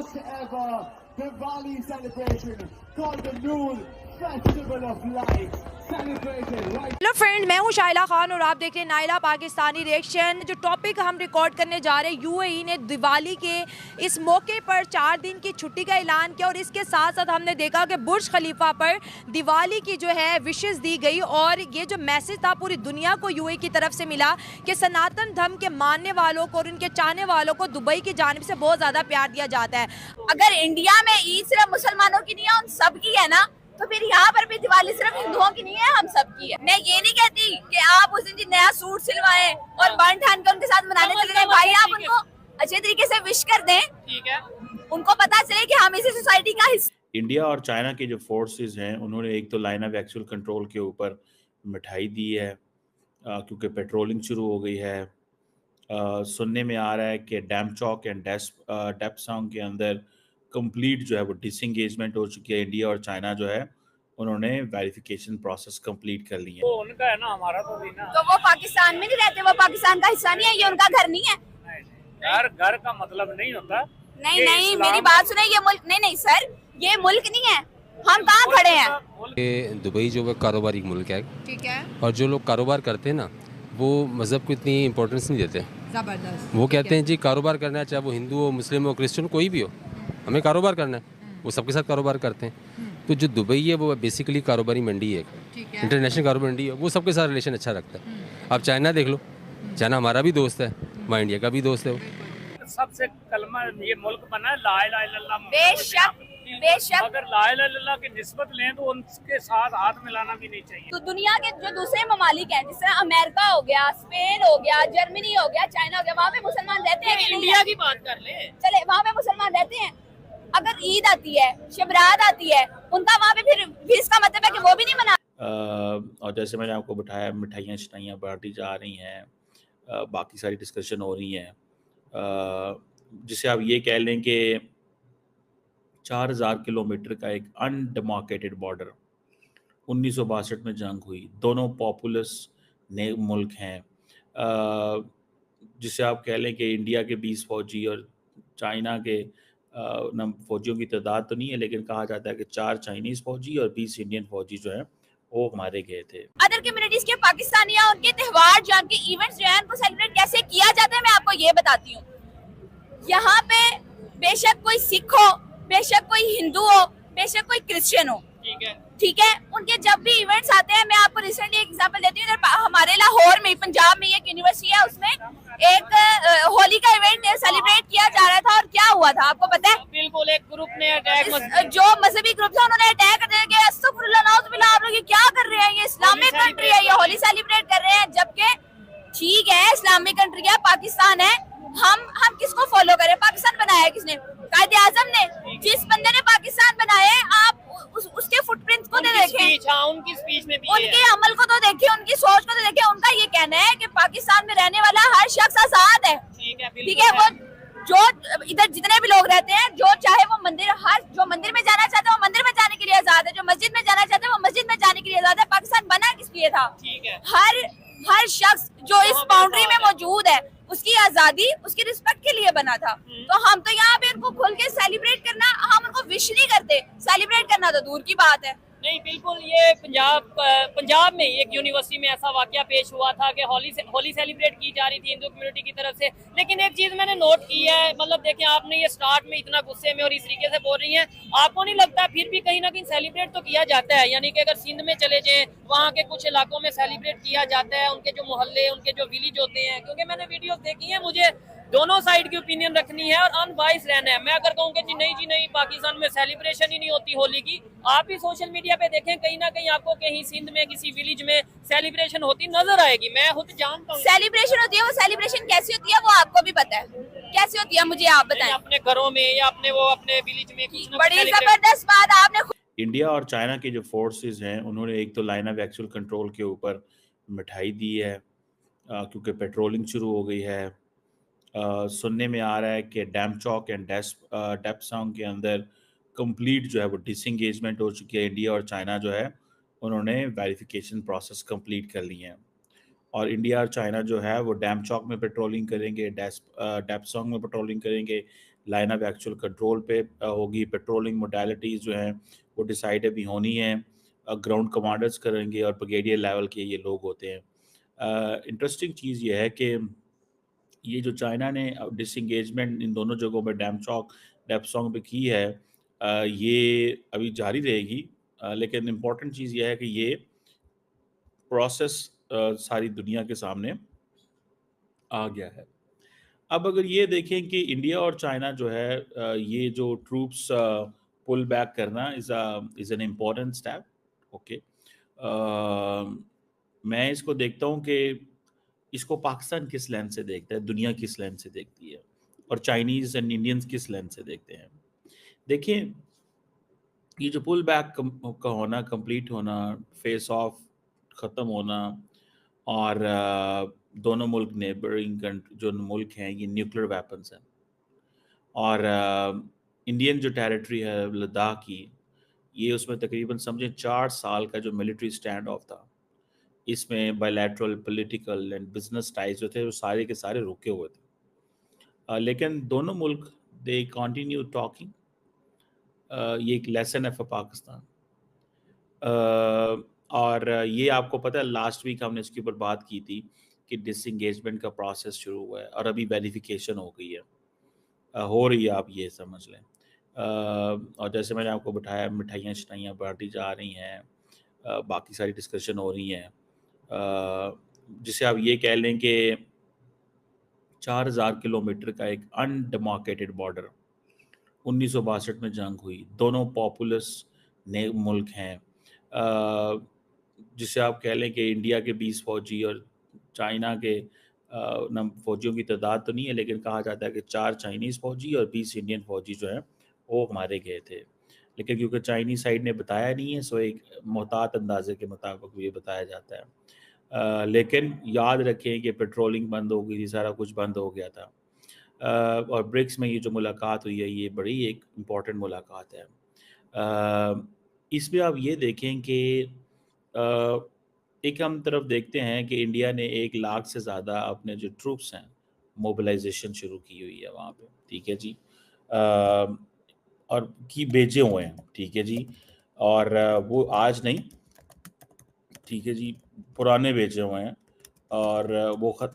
first ever Diwali celebration called the Noor Festival of Lights, celebrated right. Hello friend, मैं हूं शाइला खान और आप देख रहे हैं नाइला पाकिस्तानी रिएक्शन। जो टॉपिक हम रिकॉर्ड करने जा रहे हैं, यूएई ने दिवाली के इस मौके पर 4 दिन की छुट्टी का ऐलान किया और इसके साथ साथ हमने देखा कि बुर्ज खलीफा पर दिवाली की जो है विशेस दी गई और ये जो मैसेज था पूरी दुनिया को यूएई की तरफ से मिला कि सनातन धर्म के मानने वालों को और उनके चाहने वालों को दुबई की जानिब से बहुत ज़्यादा प्यार दिया जाता है। अगर इंडिया में ईद सिर्फ मुसलमानों की नहीं है, उन सब की है ना, तो फिर यहाँ पर भी दिवाली सिर्फ हिंदुओं की नहीं है, हम सब की है। मैं ये नहीं कहती कि आप उस दिन नया सूट सिलवाएं और बन ठान के उनके साथ मनाने चले जाएं। भाई आप उनको अच्छे तरीके से विश कर दें, ठीक है, उनको पता चले कि हम इसी सोसाइटी का हिस्सा। इंडिया और चाइना के जो फोर्सेस हैं उन्होंने एक तो लाइन ऑफ एक्चुअल कंट्रोल के ऊपर मिठाई दी है क्योंकि पेट्रोलिंग शुरू हो गई है। सुनने में आ रहा है कि डैम चौक एंड डेप्सांग के अंदर कंप्लीट जो है वो डिसंगेजमेंट हो चुकी है। इंडिया और चाइना जो है उन्होंने वेरिफिकेशन प्रोसेस कंप्लीट कर ली है। वो उनका है ना, हमारा तो नहीं ना। तो वो पाकिस्तान में नहीं रहते, वो पाकिस्तान का हिस्सा नहीं है, ये उनका घर नहीं है। घर का मतलब नहीं होता। नहीं, मेरी बात सुने, ये मुल्क नहीं सर, ये मुल्क नहीं है, हम कहाँ खड़े हैं। दुबई जो है कारोबारी मुल्क है, ठीक है, और जो लोग कारोबार करते हैं ना वो मज़हब को इतनी इम्पोर्टेंस नहीं देते। जबरदस्त। वो कहते हैं जी कारोबार करना है, चाहे वो हिंदू हो, मुस्लिम हो, क्रिश्चियन कोई भी हो, हमें कारोबार करना है। वो सबके साथ कारोबार करते हैं। तो जो दुबई है वो बेसिकली कारोबारी मंडी है, इंटरनेशनल कारोबारी मंडी है, वो सबके साथ रिलेशन अच्छा रखता है। आप चाइना देख लो, चाइना हमारा भी दोस्त है, वहाँ इंडिया का भी दोस्त है। वो सबसे कलमा ये मुल्क बना है ला इलाहा इल्लल्लाह। बेशक अगर ला इलाहा इल्लल्लाह की निस्बत लें तो उनके साथ हाथ मिलाना भी नहीं चाहिए। तो दुनिया के जो दूसरे ममालिक हैं, जिस तरह अमेरिका हो गया, स्पेन हो गया, जर्मनी हो गया, चाइना हो गया, वहाँ पे मुसलमान रहते हैं कि नहीं? इंडिया की बात कर ले, चले वहाँ पे मुसलमान रहते हैं। अगर ईद आती है, शबरात आती है, उनका वहाँ पे फिर इसका मतलब है कि वो भी नहीं मना। और जैसे मैंने आपको बताया मिठाइयाँ शिठाइयाँ बांटी जा रही हैं, बाकी सारी डिस्कशन हो रही हैं, जिसे आप ये कह लें कि 4000 किलोमीटर का एक अनडिमार्केटेड बॉर्डर 1962 में जंग हुई। दोनों पॉपुलस मुल्क हैं, जिसे आप कह लें कि इंडिया के 20 फौजी और चाइना के फौजियों की तादाद तो नहीं है, लेकिन कहा जाता है कि 4 चाइनीज़ फौजी और 20 इंडियन फौजी जो हैं वो मारे गए थे। अदर कम्युनिटीज के पाकिस्तानी या उनके त्योहार जो उनके इवेंट्स जो है उनको सेलिब्रेट कैसे किया जाता है, मैं आपको ये बताती हूँ। यहाँ पे बेशक कोई सिख हो, बेशक कोई हिंदू हो, बेशक कोई क्रिश्चियन हो, ठीक है, उनके जब भी इवेंट्स आते हैं, मैं आपको रिसेंटली एक एग्जांपल देती हूँ। हमारे लाहौर में, पंजाब में एक यूनिवर्सिटी है, उसमें एक होली का इवेंट सेलिब्रेट किया जा रहा था और क्या हुआ था आपको पता है? बिल्कुल, एक ग्रुप ने अटैक, जो मजहबी ग्रुप था उन्होंने अटैक कर दिया। अस्तगफुरुल्लाह, नाउज़ुबिल्लाह, आप लोग ये क्या कर रहे हैं? ये इस्लामिक कंट्री है, ये होली सेलिब्रेट कर रहे हैं। जबकि ठीक है, इस्लामिक कंट्री है, पाकिस्तान है, हम किसको फॉलो करें? पाकिस्तान बनाया है किसने? कायदे आजम ने। जिस बंदे ने पाकिस्तान बनाया है, आप उसके फुटप्रिंट्स को तो देखें, उनकी स्पीच में भी उनके अमल को तो देखिए, उनकी सोच को तो देखिए। उनका ये कहना है कि पाकिस्तान में रहने वाला हर शख्स आजाद है, ठीक है। वो जो इधर जितने भी लोग रहते हैं, जो चाहे वो मंदिर, जो मंदिर में जाना चाहता है वो मंदिर में जाने के लिए आजाद है, जो मस्जिद में जाना चाहता है वो मस्जिद में जाने के लिए आजाद है। पाकिस्तान बना किस लिए था? हर शख्स जो इस बाउंड्री में मौजूद है उसकी आजादी, उसकी रिस्पेक्ट के लिए बना था। तो हम तो यहाँ पे उनको खुल के सेलिब्रेट करना, हम उनको विश नहीं करते, सेलिब्रेट करना तो दूर की बात है। नहीं, बिल्कुल, ये पंजाब में एक यूनिवर्सिटी में ऐसा वाकया पेश हुआ था कि होली सेलिब्रेट की जा रही थी हिंदू कम्युनिटी की तरफ से। लेकिन एक चीज़ मैंने नोट की है, मतलब देखें, आपने ये स्टार्ट में इतना गुस्से में और इस तरीके से बोल रही हैं, आपको नहीं लगता फिर भी कहीं ना कहीं सेलिब्रेट तो किया जाता है? यानी कि अगर सिंध में चले जाएं, वहाँ के कुछ इलाकों में सेलिब्रेट किया जाता है, उनके जो मोहल्ले, उनके जो विलेज होते हैं, क्योंकि मैंने वीडियोस देखी है, मुझे दोनों साइड की ओपिनियन रखनी है और अनवाइस रहना है। मैं अगर कहूँ कि जी नहीं, पाकिस्तान में सेलिब्रेशन ही नहीं होती होली की, आप भी सोशल मीडिया पे देखें, कहीं ना कहीं आपको कहीं सिंध में किसी विलेज में सेलिब्रेशन होती नजर आएगी। मैं खुद जानता हूँ सेलिब्रेशन होती है। वो सेलिब्रेशन कैसी होती है वो आपको भी पता है, कैसी होती है मुझे आप बताएं। अपने घरों में या अपने विलेज में कुछ बड़ी जबरदस्त बात आपने। इंडिया और चाइना के जो फोर्सेस हैं उन्होंने एक तो लाइन ऑफ एक्चुअल कंट्रोल के ऊपर मिठाई दी है क्योंकि पेट्रोलिंग शुरू हो गई है। सुनने में आ रहा है कि डैम चौक एंड डेप्सांग के अंदर कंप्लीट जो है वो डिसंगेजमेंट हो चुकी है। इंडिया और चाइना जो है उन्होंने वेरिफिकेशन प्रोसेस कंप्लीट कर ली है और इंडिया और चाइना जो है वो डैम चौक में पेट्रोलिंग करेंगे, डेप्सांग में पेट्रोलिंग करेंगे, लाइन ऑफ एक्चुअल कंट्रोल पे होगी। पेट्रोलिंग मोडालिटीज़ जो हैं वो डिसाइड अभी होनी है, ग्राउंड कमांडर्स करेंगे और ब्रिगेडियर लेवल के ये लोग होते हैं। इंटरेस्टिंग चीज़ ये है कि ये जो चाइना ने डिसंगेजमेंट इन दोनों जगहों पे डेपसोंग पे की है, ये अभी जारी रहेगी। लेकिन इम्पॉर्टेंट चीज़ ये है कि ये प्रोसेस सारी दुनिया के सामने आ गया है। अब अगर ये देखें कि इंडिया और चाइना जो है, ये जो ट्रूप्स पुल बैक करना is an important step. Okay, मैं इसको देखता हूँ कि इसको पाकिस्तान किस लेंस से देखता है, दुनिया किस लेंस से देखती है, और चाइनीज़ एंड इंडियंस किस लेंस से देखते हैं। देखिए, ये जो पुल बैक का होना, कंप्लीट होना, फेस ऑफ ख़त्म होना, और दोनों मुल्क नेबरिंग जो मुल्क हैं ये न्यूक्लियर वेपन्स हैं, और इंडियन जो टेरिटरी है लद्दाख की, ये उसमें तकरीबन समझें 4 साल का जो मिलिट्री स्टैंड ऑफ था, इसमें bilateral political and business ties जो थे वो सारे के सारे रुके हुए थे। लेकिन दोनों मुल्क दे कंटिन्यू टॉकिंग। ये एक लेसन है फॉर पाकिस्तान। और ये आपको पता है लास्ट वीक हमने इसके ऊपर बात की थी कि डिसंगेजमेंट का प्रोसेस शुरू हुआ है और अभी वेरिफिकेशन हो गई है, हो रही है, आप ये समझ लें। और जैसे मैंने आपको बताया, मिठाइयाँ शिठाइयाँ बांटी जा रही हैं, बाकी सारी डिस्कशन हो रही हैं, जिसे आप ये कह लें कि 4000 किलोमीटर का एक अनडेमार्केटेड बॉर्डर 1962 में जंग हुई, दोनों पॉपुलस ने मुल्क हैं, जिसे आप कह लें कि इंडिया के 20 फौजी और चाइना के फौजियों की तादाद तो नहीं है, लेकिन कहा जाता है कि 4 चाइनीज़ फौजी और 20 इंडियन फौजी जो हैं वो मारे गए थे। लेकिन क्योंकि चाइनीज़ साइड ने बताया नहीं है, सो एक मोहतात अंदाजे के मुताबिक ये बताया जाता है। लेकिन याद रखें कि पेट्रोलिंग बंद हो गई थी, सारा कुछ बंद हो गया था। और ब्रिक्स में ये जो मुलाकात हुई है, ये बड़ी एक इम्पॉर्टेंट मुलाकात है। इसमें आप ये देखें कि एक हम तरफ देखते हैं कि इंडिया ने 1 लाख से ज़्यादा अपने जो ट्रूप्स हैं मोबिलाइजेशन शुरू की हुई है वहाँ पे, ठीक है जी, और की भेजे हुए हैं, ठीक है जी, और वो आज नहीं, ठीक है जी, पुराने भेजे हुए हैं, और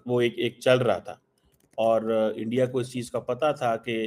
वो एक चल रहा था, और इंडिया को इस चीज़ का पता था कि